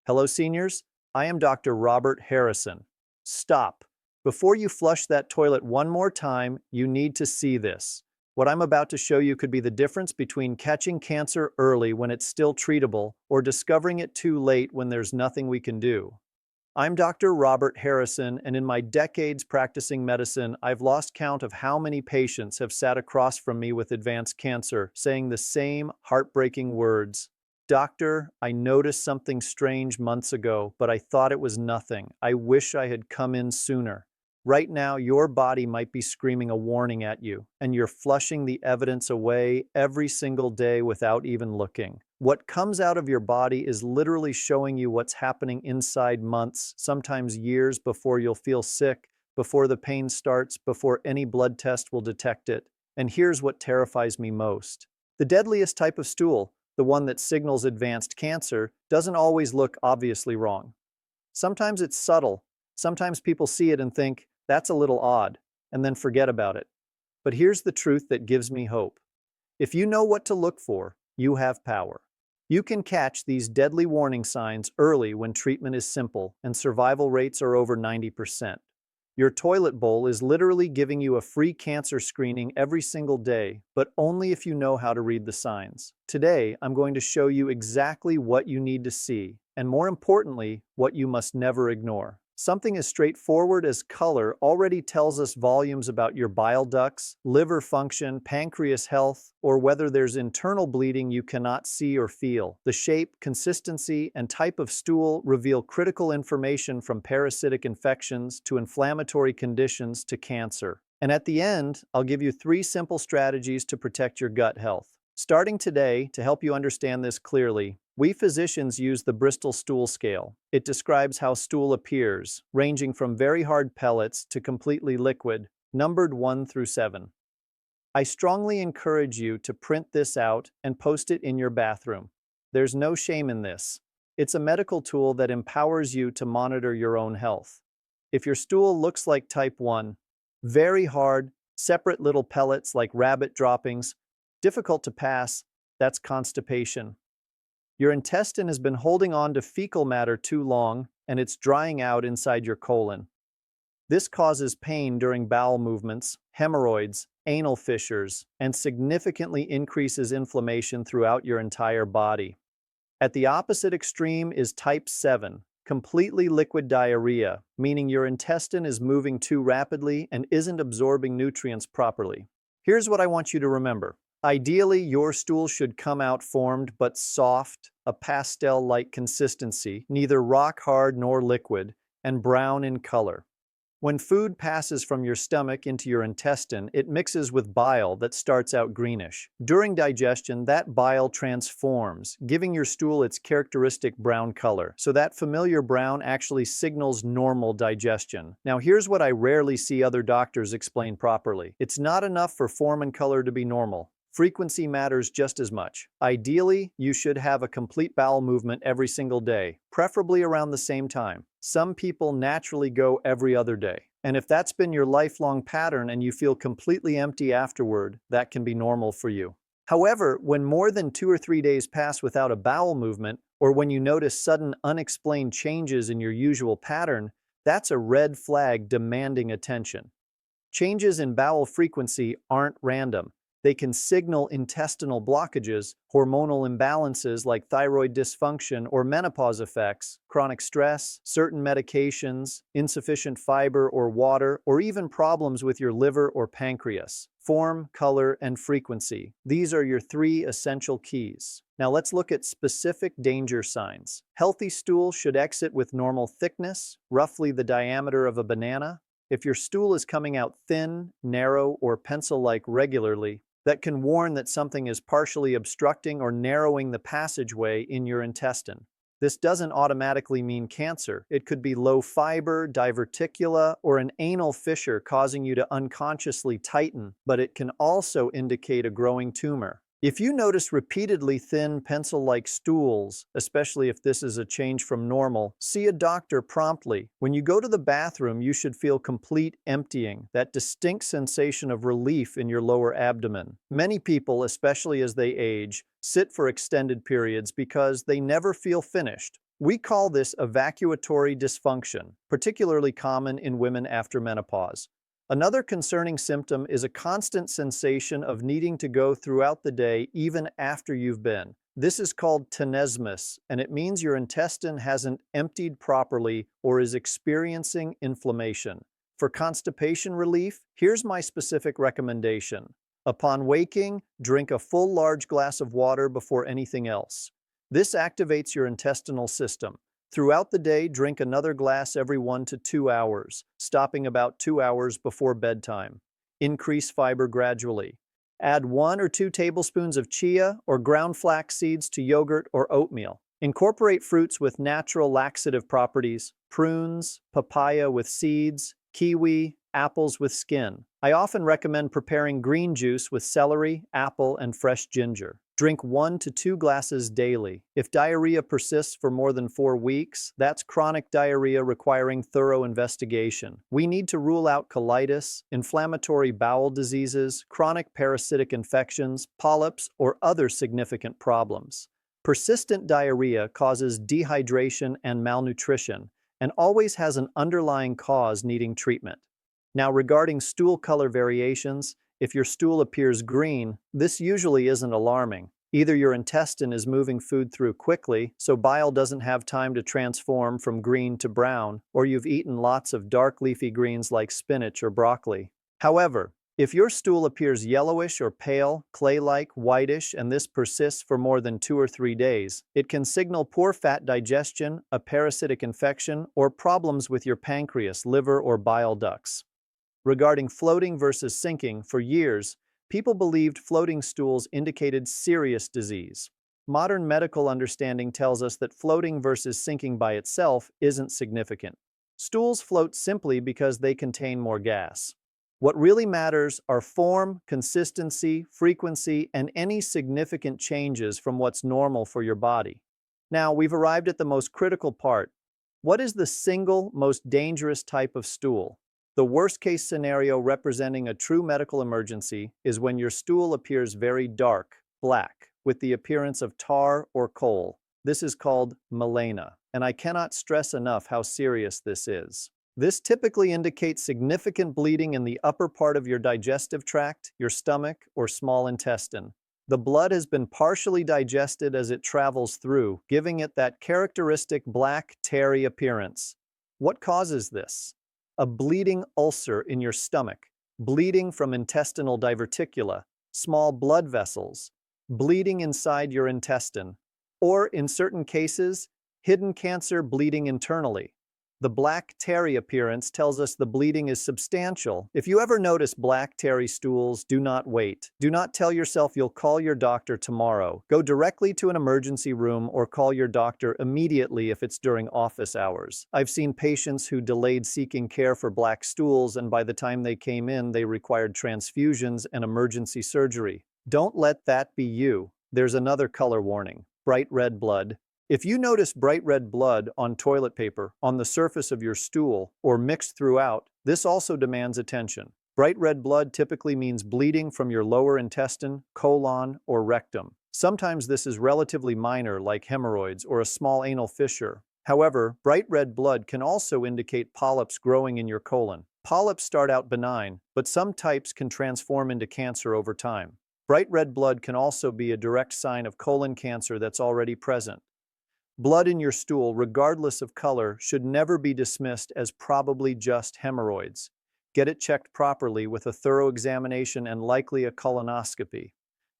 Hello, seniors. I am Dr. Robert Harrison. Stop. Before you flush that toilet one more time, you need to see this. What I'm about to show you could be the difference between catching cancer early when it's still treatable or discovering it too late when there's nothing we can do. I'm Dr. Robert Harrison, and in my decades practicing medicine, I've lost count of how many patients have sat across from me with advanced cancer, saying the same heartbreaking words. Doctor, I noticed something strange months ago, but I thought it was nothing. I wish I had come in sooner. Right now, your body might be screaming a warning at you, and you're flushing the evidence away every single day without even looking. What comes out of your body is literally showing you what's happening inside months, sometimes years before you'll feel sick, before the pain starts, before any blood test will detect it. And here's what terrifies me most. The deadliest type of stool, the one that signals advanced cancer, doesn't always look obviously wrong. Sometimes it's subtle. Sometimes people see it and think, that's a little odd, and then forget about it. But here's the truth that gives me hope. If you know what to look for, you have power. You can catch these deadly warning signs early when treatment is simple and survival rates are over 90%. Your toilet bowl is literally giving you a free cancer screening every single day, but only if you know how to read the signs. Today, I'm going to show you exactly what you need to see, and more importantly, what you must never ignore. Something as straightforward as color already tells us volumes about your bile ducts, liver function, pancreas health, or whether there's internal bleeding you cannot see or feel. The shape, consistency, and type of stool reveal critical information from parasitic infections to inflammatory conditions to cancer. And at the end, I'll give you 3 simple strategies to protect your gut health. Starting today, to help you understand this clearly, we physicians use the Bristol stool scale. It describes how stool appears, ranging from very hard pellets to completely liquid, numbered 1 through 7. I strongly encourage you to print this out and post it in your bathroom. There's no shame in this. It's a medical tool that empowers you to monitor your own health. If your stool looks like type 1, very hard, separate little pellets like rabbit droppings, difficult to pass, that's constipation. Your intestine has been holding on to fecal matter too long, and it's drying out inside your colon. This causes pain during bowel movements, hemorrhoids, anal fissures, and significantly increases inflammation throughout your entire body. At the opposite extreme is type 7, completely liquid diarrhea, meaning your intestine is moving too rapidly and isn't absorbing nutrients properly. Here's what I want you to remember. Ideally, your stool should come out formed but soft, a pastel-like consistency, neither rock-hard nor liquid, and brown in color. When food passes from your stomach into your intestine, it mixes with bile that starts out greenish. During digestion, that bile transforms, giving your stool its characteristic brown color. So that familiar brown actually signals normal digestion. Now here's what I rarely see other doctors explain properly. It's not enough for form and color to be normal. Frequency matters just as much. Ideally, you should have a complete bowel movement every single day, preferably around the same time. Some people naturally go every other day. And if that's been your lifelong pattern and you feel completely empty afterward, that can be normal for you. However, when more than 2 or 3 days pass without a bowel movement, or when you notice sudden unexplained changes in your usual pattern, that's a red flag demanding attention. Changes in bowel frequency aren't random. They can signal intestinal blockages, hormonal imbalances like thyroid dysfunction or menopause effects, chronic stress, certain medications, insufficient fiber or water, or even problems with your liver or pancreas. Form, color, and frequency. These are your 3 essential keys. Now let's look at specific danger signs. Healthy stool should exit with normal thickness, roughly the diameter of a banana. If your stool is coming out thin, narrow, or pencil-like regularly, that can warn that something is partially obstructing or narrowing the passageway in your intestine. This doesn't automatically mean cancer. It could be low fiber, diverticula, or an anal fissure causing you to unconsciously tighten, but it can also indicate a growing tumor. If you notice repeatedly thin pencil-like stools, especially if this is a change from normal, see a doctor promptly. When you go to the bathroom, you should feel complete emptying, that distinct sensation of relief in your lower abdomen. Many people, especially as they age, sit for extended periods because they never feel finished. We call this evacuatory dysfunction, particularly common in women after menopause. Another concerning symptom is a constant sensation of needing to go throughout the day even after you've been. This is called tenesmus, and it means your intestine hasn't emptied properly or is experiencing inflammation. For constipation relief, here's my specific recommendation. Upon waking, drink a full large glass of water before anything else. This activates your intestinal system. Throughout the day, drink another glass every 1 to 2 hours, stopping about 2 hours before bedtime. Increase fiber gradually. Add 1 or 2 tablespoons of chia or ground flax seeds to yogurt or oatmeal. Incorporate fruits with natural laxative properties, prunes, papaya with seeds, kiwi, apples with skin. I often recommend preparing green juice with celery, apple, and fresh ginger. Drink 1 to 2 glasses daily. If diarrhea persists for more than 4 weeks, that's chronic diarrhea requiring thorough investigation. We need to rule out colitis, inflammatory bowel diseases, chronic parasitic infections, polyps, or other significant problems. Persistent diarrhea causes dehydration and malnutrition, and always has an underlying cause needing treatment. Now, regarding stool color variations, if your stool appears green, this usually isn't alarming. Either your intestine is moving food through quickly, so bile doesn't have time to transform from green to brown, or you've eaten lots of dark leafy greens like spinach or broccoli. However, if your stool appears yellowish or pale, clay-like, whitish, and this persists for more than 2 or 3 days, it can signal poor fat digestion, a parasitic infection, or problems with your pancreas, liver, or bile ducts. Regarding floating versus sinking, for years, people believed floating stools indicated serious disease. Modern medical understanding tells us that floating versus sinking by itself isn't significant. Stools float simply because they contain more gas. What really matters are form, consistency, frequency, and any significant changes from what's normal for your body. Now, we've arrived at the most critical part. What is the single most dangerous type of stool? The worst-case scenario representing a true medical emergency is when your stool appears very dark, black, with the appearance of tar or coal. This is called melena, and I cannot stress enough how serious this is. This typically indicates significant bleeding in the upper part of your digestive tract, your stomach, or small intestine. The blood has been partially digested as it travels through, giving it that characteristic black, tarry appearance. What causes this? A bleeding ulcer in your stomach, bleeding from intestinal diverticula, small blood vessels, bleeding inside your intestine, or in certain cases, hidden cancer bleeding internally. The black tarry appearance tells us the bleeding is substantial. If you ever notice black tarry stools, do not wait. Do not tell yourself you'll call your doctor tomorrow. Go directly to an emergency room or call your doctor immediately if it's during office hours. I've seen patients who delayed seeking care for black stools, and by the time they came in, they required transfusions and emergency surgery. Don't let that be you. There's another color warning: bright red blood. If you notice bright red blood on toilet paper, on the surface of your stool, or mixed throughout, this also demands attention. Bright red blood typically means bleeding from your lower intestine, colon, or rectum. Sometimes this is relatively minor, like hemorrhoids or a small anal fissure. However, bright red blood can also indicate polyps growing in your colon. Polyps start out benign, but some types can transform into cancer over time. Bright red blood can also be a direct sign of colon cancer that's already present. Blood in your stool, regardless of color, should never be dismissed as probably just hemorrhoids. Get it checked properly with a thorough examination and likely a colonoscopy.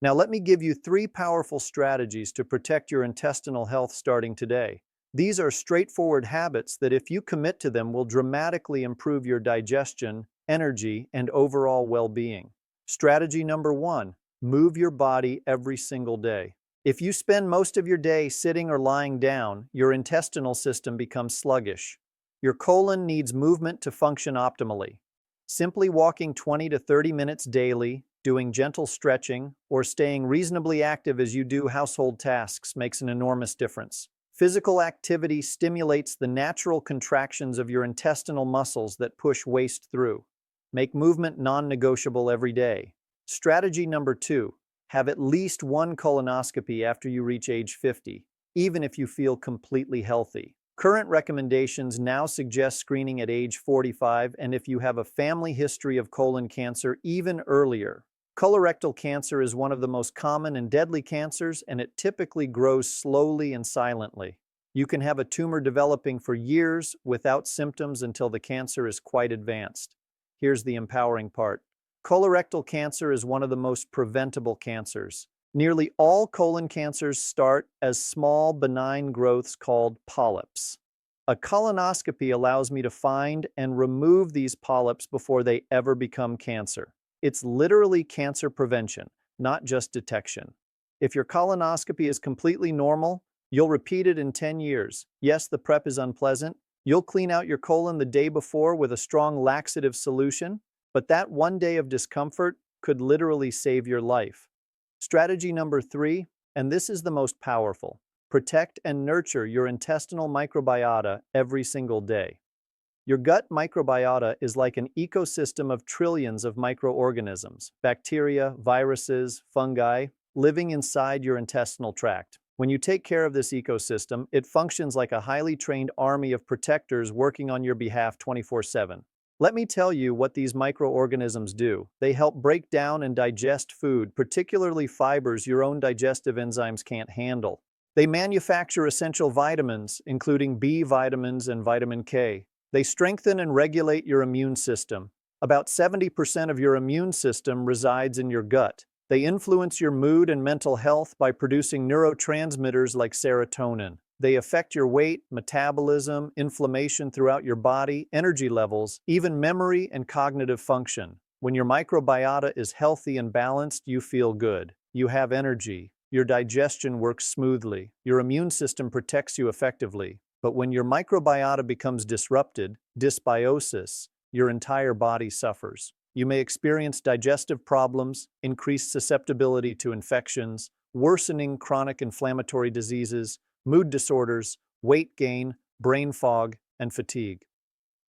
Now let me give you 3 powerful strategies to protect your intestinal health starting today. These are straightforward habits that, if you commit to them, will dramatically improve your digestion, energy, and overall well-being. Strategy number 1: move your body every single day. If you spend most of your day sitting or lying down, your intestinal system becomes sluggish. Your colon needs movement to function optimally. Simply walking 20 to 30 minutes daily, doing gentle stretching, or staying reasonably active as you do household tasks makes an enormous difference. Physical activity stimulates the natural contractions of your intestinal muscles that push waste through. Make movement non-negotiable every day. Strategy number 2: have at least one colonoscopy after you reach age 50. even if you feel completely healthy. Current recommendations now suggest screening at age 45 and if you have a family history of colon cancer, even earlier. Colorectal cancer is one of the most common and deadly cancers, and it typically grows slowly and silently. You can have a tumor developing for years without symptoms until the cancer is quite advanced. Here's the empowering part. Colorectal cancer is one of the most preventable cancers. Nearly all colon cancers start as small, benign growths called polyps. A colonoscopy allows me to find and remove these polyps before they ever become cancer. It's literally cancer prevention, not just detection. If your colonoscopy is completely normal, you'll repeat it in 10 years. Yes, the prep is unpleasant. You'll clean out your colon the day before with a strong laxative solution, but that one day of discomfort could literally save your life. Strategy number 3, and this is the most powerful: protect and nurture your intestinal microbiota every single day. Your gut microbiota is like an ecosystem of trillions of microorganisms, bacteria, viruses, fungi, living inside your intestinal tract. When you take care of this ecosystem, it functions like a highly trained army of protectors working on your behalf 24/7. Let me tell you what these microorganisms do. They help break down and digest food, particularly fibers your own digestive enzymes can't handle. They manufacture essential vitamins, including B vitamins and vitamin K. They strengthen and regulate your immune system. About 70% of your immune system resides in your gut. They influence your mood and mental health by producing neurotransmitters like serotonin. They affect your weight, metabolism, inflammation throughout your body, energy levels, even memory and cognitive function. When your microbiota is healthy and balanced, you feel good. You have energy. Your digestion works smoothly. Your immune system protects you effectively. But when your microbiota becomes disrupted, dysbiosis, your entire body suffers. You may experience digestive problems, increased susceptibility to infections, worsening chronic inflammatory diseases, mood disorders, weight gain, brain fog, and fatigue.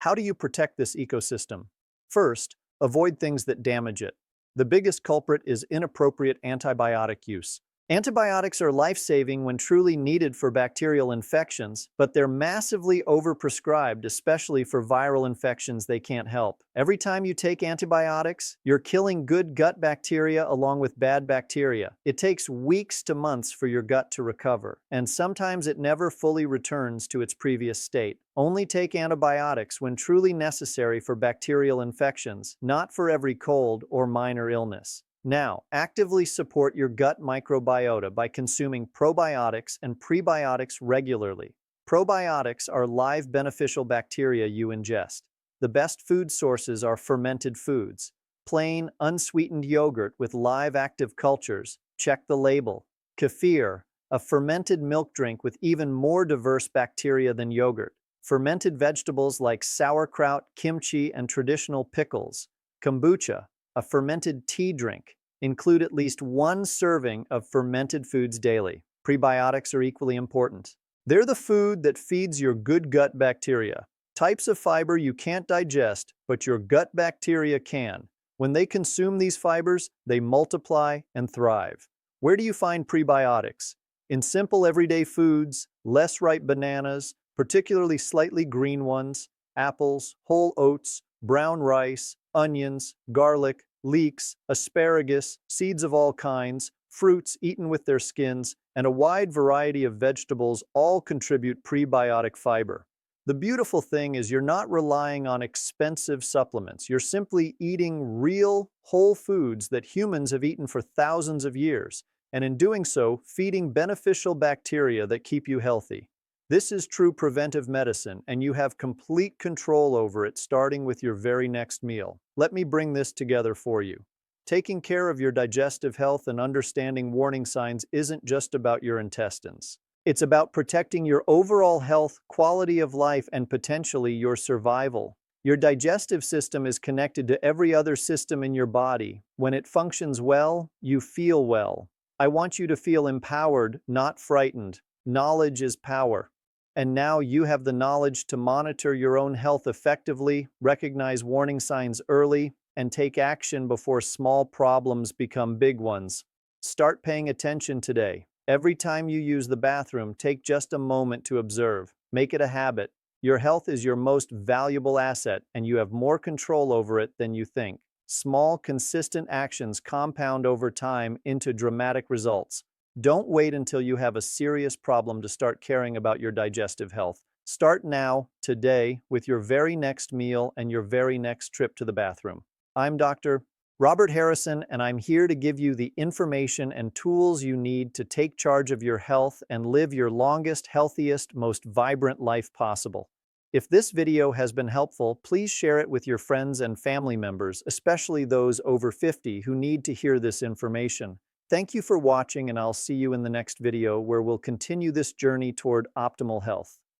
How do you protect this ecosystem? First, avoid things that damage it. The biggest culprit is inappropriate antibiotic use. Antibiotics are life-saving when truly needed for bacterial infections, but they're massively overprescribed, especially for viral infections they can't help. Every time you take antibiotics, you're killing good gut bacteria along with bad bacteria. It takes weeks to months for your gut to recover, and sometimes it never fully returns to its previous state. Only take antibiotics when truly necessary for bacterial infections, not for every cold or minor illness. Now, actively support your gut microbiota by consuming probiotics and prebiotics regularly. Probiotics are live beneficial bacteria you ingest. The best food sources are fermented foods. Plain, unsweetened yogurt with live active cultures. Check the label. Kefir, a fermented milk drink with even more diverse bacteria than yogurt. Fermented vegetables like sauerkraut, kimchi, and traditional pickles. Kombucha, a fermented tea drink. Include at least one serving of fermented foods daily. Prebiotics are equally important. They're the food that feeds your good gut bacteria. Types of fiber you can't digest, but your gut bacteria can. When they consume these fibers, they multiply and thrive. Where do you find prebiotics? In simple everyday foods, less ripe bananas, particularly slightly green ones, apples, whole oats, brown rice, onions, garlic, leeks, asparagus, seeds of all kinds, fruits eaten with their skins, and a wide variety of vegetables all contribute prebiotic fiber. The beautiful thing is you're not relying on expensive supplements. You're simply eating real, whole foods that humans have eaten for thousands of years, and in doing so, feeding beneficial bacteria that keep you healthy. This is true preventive medicine, and you have complete control over it starting with your very next meal. Let me bring this together for you. Taking care of your digestive health and understanding warning signs isn't just about your intestines. It's about protecting your overall health, quality of life, and potentially your survival. Your digestive system is connected to every other system in your body. When it functions well, you feel well. I want you to feel empowered, not frightened. Knowledge is power. And now you have the knowledge to monitor your own health effectively, recognize warning signs early, and take action before small problems become big ones. Start paying attention today. Every time you use the bathroom, take just a moment to observe. Make it a habit. Your health is your most valuable asset, and you have more control over it than you think. Small, consistent actions compound over time into dramatic results. Don't wait until you have a serious problem to start caring about your digestive health. Start now, today, with your very next meal and your very next trip to the bathroom. I'm Dr. Robert Harrison, and I'm here to give you the information and tools you need to take charge of your health and live your longest, healthiest, most vibrant life possible. If this video has been helpful, please share it with your friends and family members, especially those over 50 who need to hear this information. Thank you for watching, and I'll see you in the next video where we'll continue this journey toward optimal health.